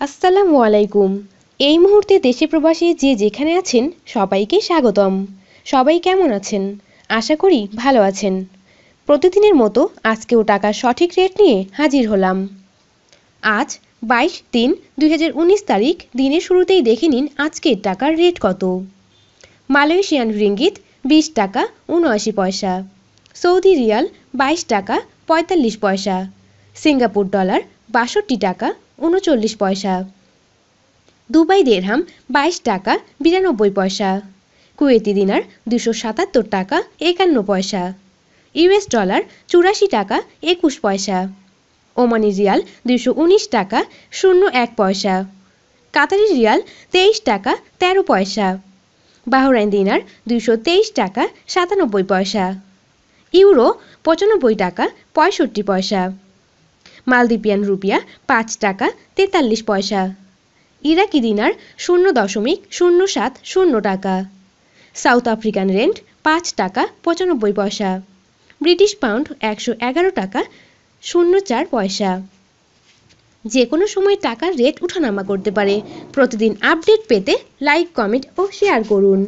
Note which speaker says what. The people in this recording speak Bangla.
Speaker 1: আসসালামু আলাইকুম। এই মুহূর্তে দেশে প্রবাসী যে যেখানে আছেন সবাইকে স্বাগতম। সবাই কেমন আছেন? আশা করি ভালো আছেন। প্রতিদিনের মতো আজকেও টাকার সঠিক রেট নিয়ে হাজির হলাম। আজ 22/3/2019 তারিখ। দিনের শুরুতেই দেখে নিন আজকের টাকার রেট কত। মালয়েশিয়ান রিঙ্গিত 20 টাকা 79 পয়সা, সৌদি রিয়াল 22 টাকা 45 পয়সা, সিঙ্গাপুর ডলার 62 টাকা 39 পয়সা, দুবাই দিরহাম 22 টাকা 92 পয়সা, কুয়েতি দিনার 277 টাকা 51 পয়সা, ইউএস ডলার 84 টাকা 21 পয়সা, ওমানি রিয়াল 219 টাকা 01 পয়সা, কাতারি রিয়াল 23 টাকা 13 পয়সা, বাহরাইন দিনার 223 টাকা 97 পয়সা, ইউরো 95 টাকা 65 পয়সা, মালদ্বীপিয়ান রুপিয়া 5 টাকা 43 পয়সা, ইরাকি দিনার 0.070 টাকা, সাউথ আফ্রিকান রেন্ট 5 টাকা 95 পয়সা, ব্রিটিশ পাউন্ড 111 টাকা 04 পয়সা। যে কোনো সময় টাকার রেট ওঠানামা করতে পারে। প্রতিদিন আপডেট পেতে লাইক, কমেন্ট ও শেয়ার করুন।